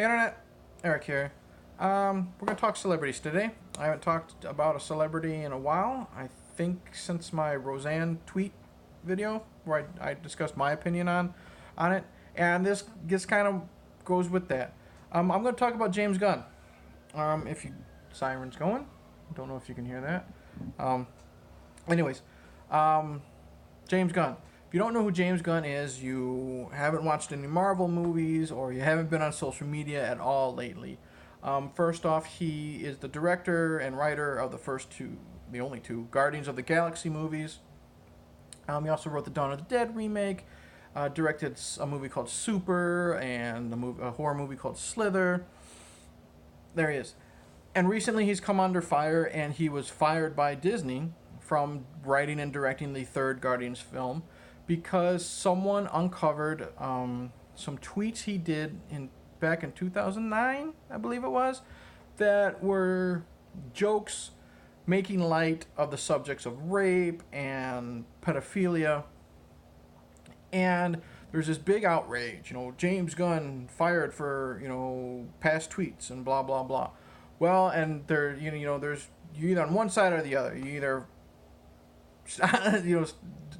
Hey Internet, Eric here. We're going to talk celebrities today. I haven't talked about a celebrity in a while. I think since my Roseanne tweet video where I discussed my opinion on it. And this just kind of goes with that. I'm going to talk about James Gunn. If you Siren's going. Don't know if you can hear that. Um, anyways, James Gunn. If you don't know who James Gunn is, you haven't watched any Marvel movies or you haven't been on social media at all lately. First off, he is the director and writer of the only two Guardians of the Galaxy movies. He also wrote the Dawn of the Dead remake, directed a movie called Super, and a horror movie called Slither. There he is. And recently he's come under fire, and he was fired by Disney from writing and directing the third Guardians film because someone uncovered some tweets he did back in 2009, I believe it was, that were jokes making light of the subjects of rape and pedophilia. And there's this big outrage, James Gunn fired for, past tweets and blah, blah, blah. Well, and there, there's, you're either on one side or the other. You either,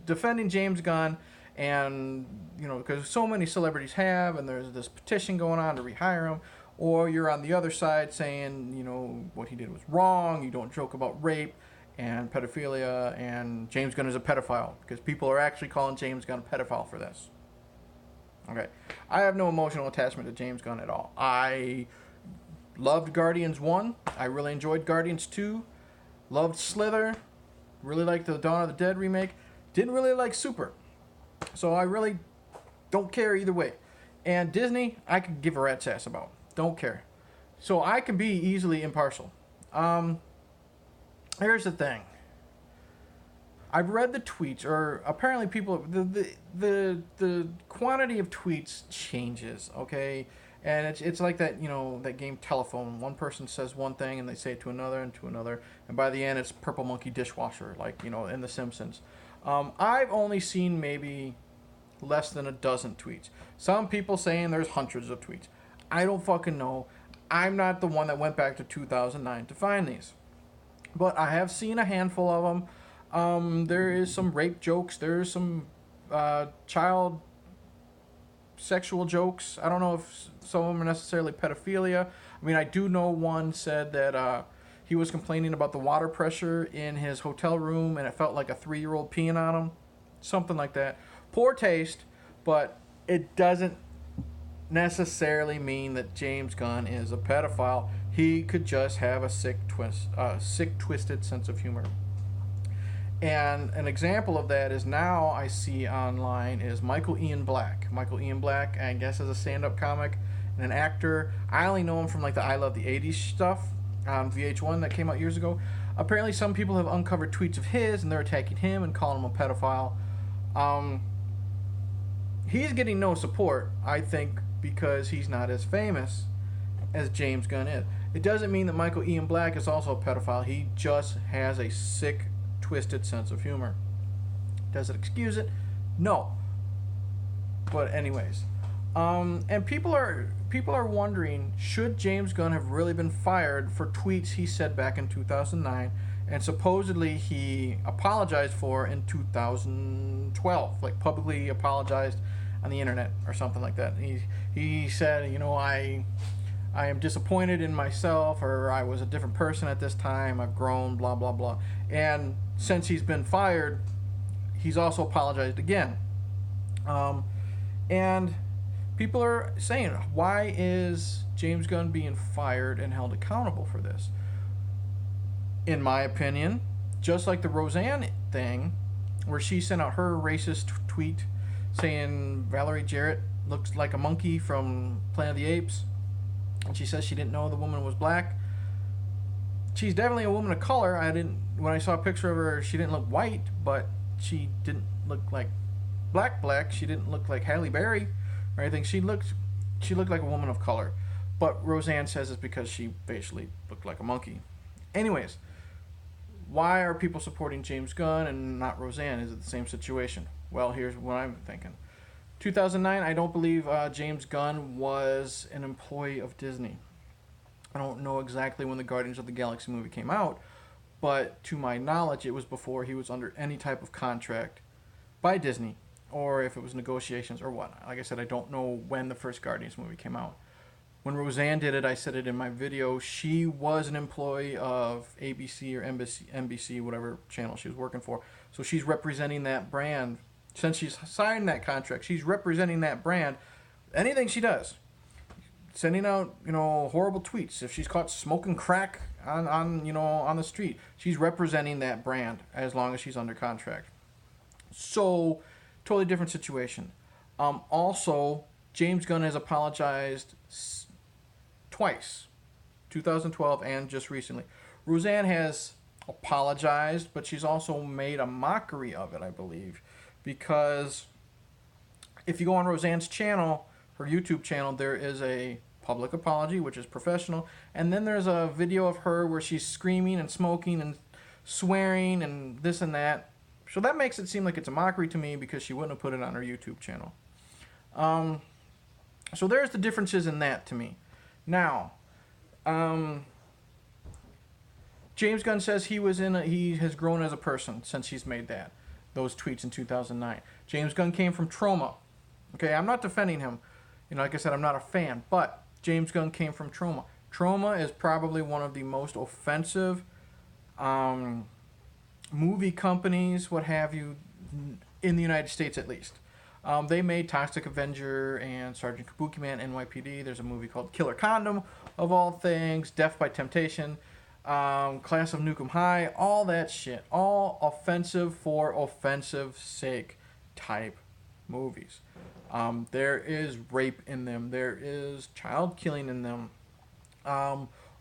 defending James Gunn and, because so many celebrities have, and there's this petition going on to rehire him, or you're on the other side saying, what he did was wrong, you don't joke about rape and pedophilia, and James Gunn is a pedophile, because people are actually calling James Gunn a pedophile for this. Okay. I have no emotional attachment to James Gunn at all. I loved Guardians 1. I really enjoyed Guardians 2. Loved Slither. Really liked the Dawn of the Dead remake. Didn't really like Super. So I really don't care either way. And Disney, I could give a rat's ass about. Don't care. So I can be easily impartial. Here's the thing. I've read the tweets, or apparently people, the quantity of tweets changes, okay? And it's like that, that game Telephone. One person says one thing and they say it to another and to another. And by the end, it's Purple Monkey Dishwasher, like, in The Simpsons. I've only seen maybe less than a dozen tweets. Some people saying there's hundreds of tweets. I don't fucking know. I'm not the one that went back to 2009 to find these. But I have seen a handful of them. There is some rape jokes. There's some child sexual jokes. I don't know if some of them are necessarily pedophilia. I mean, I do know one said that he was complaining about the water pressure in his hotel room and it felt like a 3-year-old peeing on him. Something like that. Poor taste, but it doesn't necessarily mean that James Gunn is a pedophile. He could just have a sick, twisted sense of humor. And an example of that is now I see online is Michael Ian Black. Michael Ian Black, I guess, is a stand-up comic and an actor. I only know him from like the I Love the 80s stuff on VH1 that came out years ago. Apparently some people have uncovered tweets of his and they're attacking him and calling him a pedophile. He's getting no support, I think, because he's not as famous as James Gunn is. It doesn't mean that Michael Ian Black is also a pedophile. He just has a sick, twisted sense of humor. Does it excuse it? No. But anyways, and people are wondering, should James Gunn have really been fired for tweets he said back in 2009 and supposedly he apologized for in 2012, like publicly apologized on the internet or something like that. He said, I am disappointed in myself, or I was a different person at this time, I've grown, blah, blah, blah. And since he's been fired, he's also apologized again. And people are saying, why is James Gunn being fired and held accountable for this? In my opinion, just like the Roseanne thing, where she sent out her racist tweet saying Valerie Jarrett looks like a monkey from Planet of the Apes, and she says she didn't know the woman was black. She's definitely a woman of color. When I saw a picture of her, she didn't look white, but she didn't look like black. She didn't look like Halle Berry or anything. She looked like a woman of color. But Roseanne says it's because she basically looked like a monkey. Anyways, why are people supporting James Gunn and not Roseanne? Is it the same situation? Well, here's what I'm thinking. 2009, I don't believe James Gunn was an employee of Disney. I don't know exactly when the Guardians of the Galaxy movie came out, but to my knowledge, it was before he was under any type of contract by Disney, or if it was negotiations or what. Like I said, I don't know when the first Guardians movie came out. When Roseanne did it, I said it in my video, she was an employee of ABC or NBC, whatever channel she was working for. So she's representing that brand. Since she's signed that contract, she's representing that brand. Anything she does, sending out, horrible tweets. If she's caught smoking crack on the street, she's representing that brand as long as she's under contract. So, totally different situation. Also, James Gunn has apologized twice, 2012 and just recently. Roseanne has apologized, but she's also made a mockery of it, I believe, because if you go on Roseanne's channel, her YouTube channel, there is a public apology, which is professional, and then there's a video of her where she's screaming and smoking and swearing and this and that. So that makes it seem like it's a mockery to me because she wouldn't have put it on her YouTube channel. So there's the differences in that to me. Now, James Gunn says he has grown as a person since he's made those tweets in 2009. James Gunn came from trauma. Okay, I'm not defending him. Like I said, I'm not a fan, but James Gunn came from trauma. Trauma is probably one of the most offensive movie companies, what have you, in the United States at least. They made Toxic Avenger and Sergeant Kabuki Man, NYPD. There's a movie called Killer Condom, of all things, Death by Temptation, Class of Nukem High, all that shit. All offensive for offensive sake type movies. There is rape in them. There is child killing in them.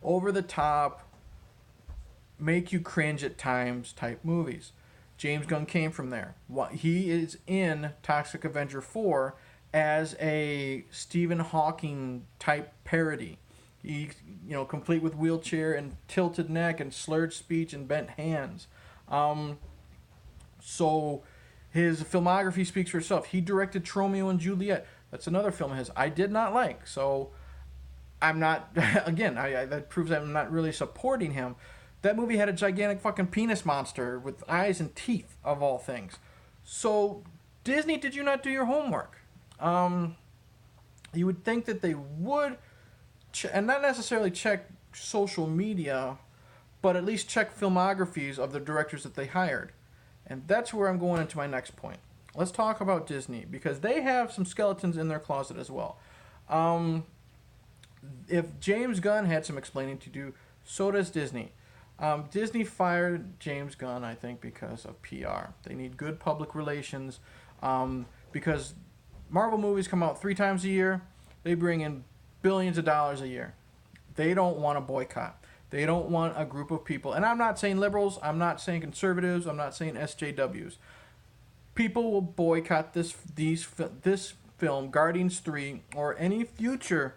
Over the top, make you cringe at times type movies. James Gunn came from there. He is in Toxic Avenger 4 as a Stephen Hawking type parody. He, complete with wheelchair and tilted neck and slurred speech and bent hands. So his filmography speaks for itself. He directed Romeo and Juliet. That's another film of his I did not like. So I'm not, again, that proves I'm not really supporting him. That movie had a gigantic fucking penis monster with eyes and teeth, of all things. So, Disney, did you not do your homework? You would think that they would, and not necessarily check social media, but at least check filmographies of the directors that they hired. And that's where I'm going into my next point. Let's talk about Disney, because they have some skeletons in their closet as well. If James Gunn had some explaining to do, so does Disney. Disney fired James Gunn, I think, because of PR. They need good public relations, because Marvel movies come out 3 times a year. They bring in billions of dollars a year. They don't want a boycott. They don't want a group of people. And I'm not saying liberals. I'm not saying conservatives. I'm not saying SJWs. People will boycott this film, Guardians 3, or any future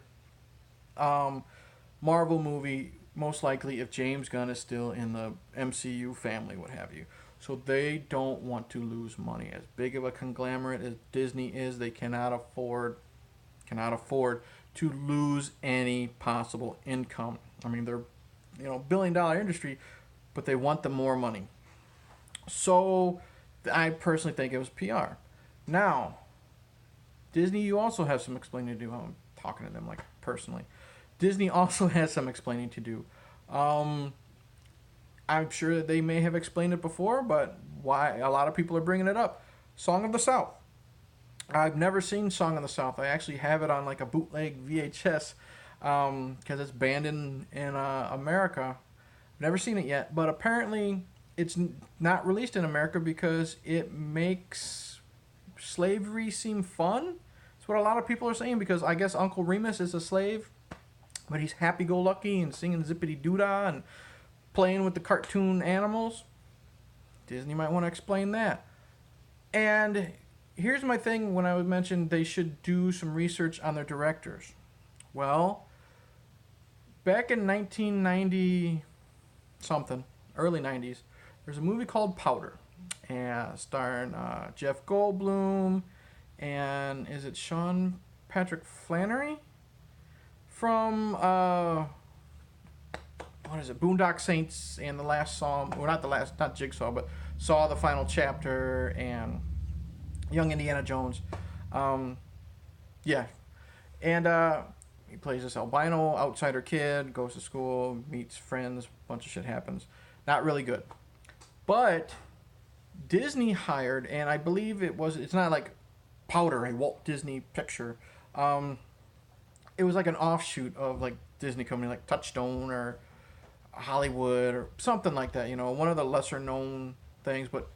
Marvel movie, most likely if James Gunn is still in the MCU family, what have you. So they don't want to lose money. As big of a conglomerate as Disney is, they cannot afford to lose any possible income. I mean, they're billion-dollar industry, but they want the more money. So I personally think it was PR. Now, Disney, you also have some explaining to do. I'm talking to them like personally. Disney also has some explaining to do. I'm sure that they may have explained it before, but why a lot of people are bringing it up. Song of the South. I've never seen Song of the South. I actually have it on like a bootleg VHS because it's banned in America. Never seen it yet, but apparently it's not released in America because it makes slavery seem fun. That's what a lot of people are saying, because I guess Uncle Remus is a slave, but he's happy-go-lucky and singing zippity-doo-dah and playing with the cartoon animals. Disney might want to explain that. And here's my thing when I would mention they should do some research on their directors. Well, back in 1990-something, early 90s, there's a movie called Powder, starring Jeff Goldblum and is it Sean Patrick Flannery from what is it, Boondock Saints, and the last Saw, or not the last, not Jigsaw, but Saw the Final Chapter, and Young Indiana Jones. Um, yeah, and he plays this albino outsider kid, goes to school, meets friends, bunch of shit happens. Not really good, but Disney hired, and I believe it's not like Powder, a Walt Disney picture. It was like an offshoot of like Disney company, like Touchstone or Hollywood or something like that. One of the lesser known things, but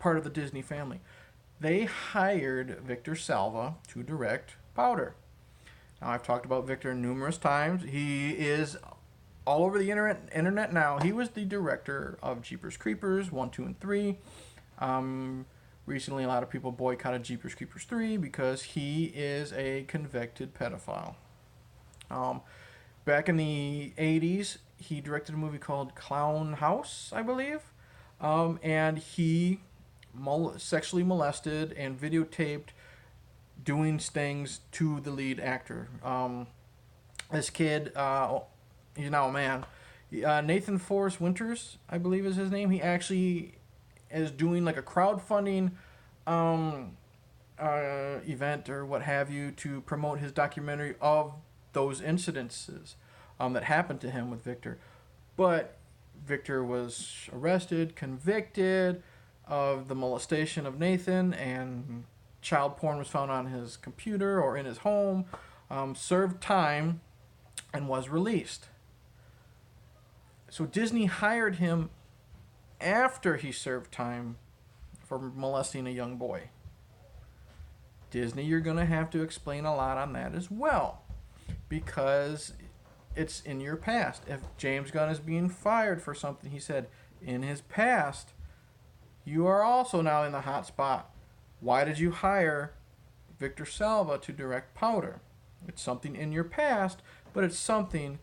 part of the Disney family. They hired Victor Salva to direct Powder. Now, I've talked about Victor numerous times. He is all over the internet now. He was the director of Jeepers Creepers 1, 2, and 3. Recently, a lot of people boycotted Jeepers Creepers 3 because he is a convicted pedophile. Back in the 80s, he directed a movie called Clown House, I believe. And he sexually molested and videotaped doing things to the lead actor. This kid, he's now a man. Nathan Forrest Winters, I believe is his name. He actually is doing like a crowdfunding event or what have you to promote his documentary of those incidences that happened to him with Victor. But Victor was arrested, convicted of the molestation of Nathan, and child porn was found on his computer or in his home, served time, and was released. So Disney hired him after he served time for molesting a young boy. Disney, you're going to have to explain a lot on that as well, because it's in your past. If James Gunn is being fired for something he said in his past, you are also now in the hot spot. Why did you hire Victor Salva to direct Powder? It's something in your past, but it's something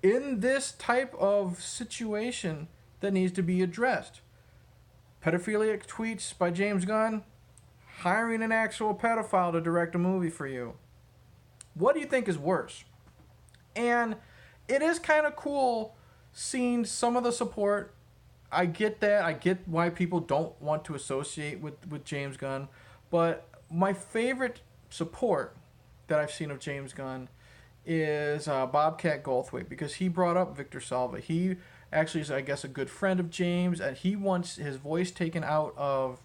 in this type of situation that needs to be addressed. Pedophilic tweets by James Gunn, hiring an actual pedophile to direct a movie for you. What do you think is worse? And it is kind of cool seeing some of the support. I get that. I get why people don't want to associate with James Gunn. But my favorite support that I've seen of James Gunn is Bobcat Goldthwait, because he brought up Victor Salva. He actually is, I guess, a good friend of James, and he wants his voice taken out of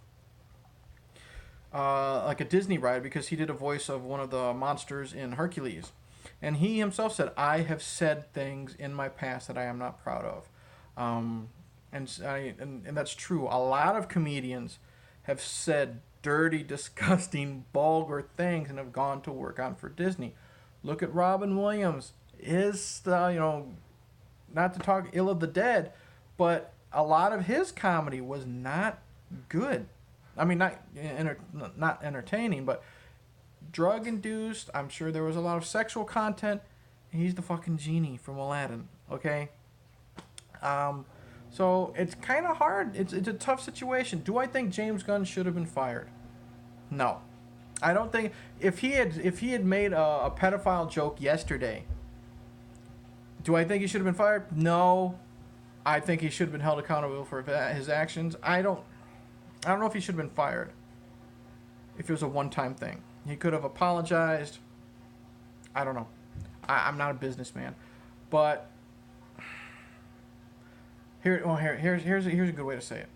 like a Disney ride, because he did a voice of one of the monsters in Hercules. And he himself said, I have said things in my past that I am not proud of. And that's true. A lot of comedians have said dirty, disgusting, vulgar things and have gone to work on for Disney. Look at Robin Williams. His, not to talk ill of the dead, but a lot of his comedy was not good. I mean, not entertaining, but drug-induced. I'm sure there was a lot of sexual content. He's the fucking genie from Aladdin, okay? So it's kind of hard. It's a tough situation. Do I think James Gunn should have been fired? No. I don't think if he had made a pedophile joke yesterday, do I think he should have been fired? No. I think he should have been held accountable for his actions. I don't know if he should have been fired. If it was a one-time thing, he could have apologized. I don't know. I'm not a businessman, but here's a good way to say it.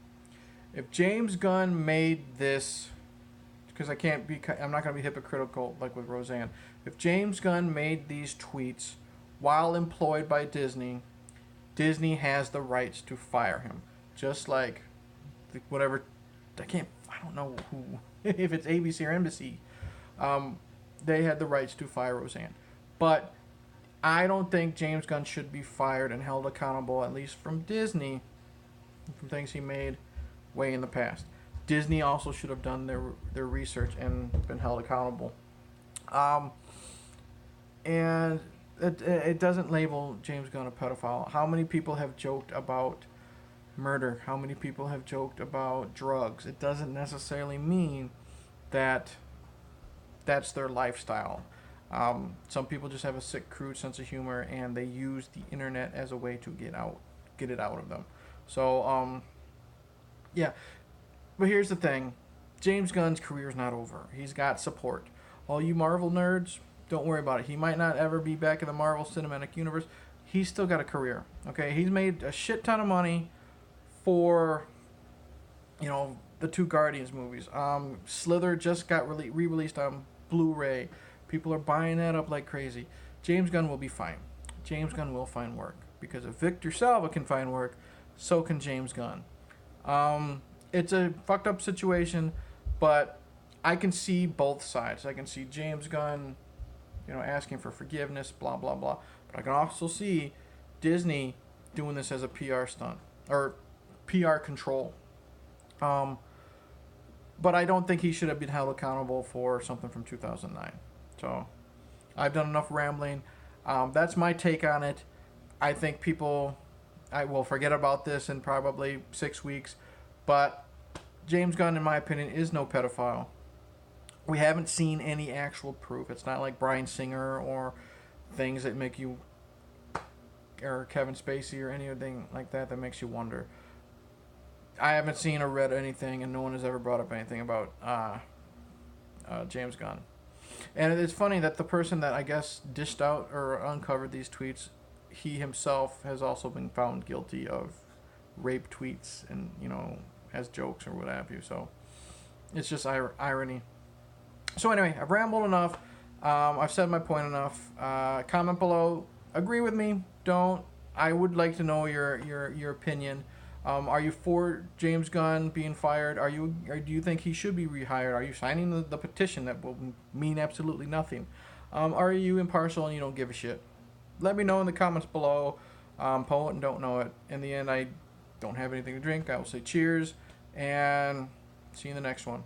If James Gunn made this, because I'm not going to be hypocritical like with Roseanne. If James Gunn made these tweets while employed by Disney, Disney has the rights to fire him. Just like whatever, I don't know who, if it's ABC or NBC, they had the rights to fire Roseanne. But I don't think James Gunn should be fired and held accountable, at least from Disney, from things he made way in the past. Disney also should have done their research and been held accountable. And it doesn't label James Gunn a pedophile. How many people have joked about murder? How many people have joked about drugs? It doesn't necessarily mean that that's their lifestyle. Some people just have a sick, crude sense of humor, and they use the internet as a way to get it out of them. So, yeah. But here's the thing: James Gunn's career is not over. He's got support. All you Marvel nerds, don't worry about it. He might not ever be back in the Marvel Cinematic Universe. He's still got a career. Okay, he's made a shit ton of money for, the two Guardians movies. Slither just got re-released on Blu-ray. People are buying that up like crazy. James Gunn will be fine. James Gunn will find work, because if Victor Salva can find work, so can James Gunn. It's a fucked up situation, but I can see both sides. I can see James Gunn, asking for forgiveness, blah blah blah. But I can also see Disney doing this as a PR stunt or PR control. But I don't think he should have been held accountable for something from 2009. So I've done enough rambling. That's my take on it. I think I will forget about this in probably 6 weeks. But James Gunn, in my opinion, is no pedophile. We haven't seen any actual proof. It's not like Bryan Singer or things that make you, or Kevin Spacey or anything like that makes you wonder. I haven't seen or read anything, and no one has ever brought up anything about James Gunn. And it's funny that the person that I guess dished out or uncovered these tweets, he himself has also been found guilty of rape tweets and, as jokes or what have you. So it's just irony. So anyway, I've rambled enough. I've said my point enough. Comment below. Agree with me. Don't. I would like to know your opinion. Are you for James Gunn being fired? Or do you think he should be rehired? Are you signing the petition that will mean absolutely nothing? Are you impartial and you don't give a shit? Let me know in the comments below. Poet and don't know it. In the end, I don't have anything to drink. I will say cheers and see you in the next one.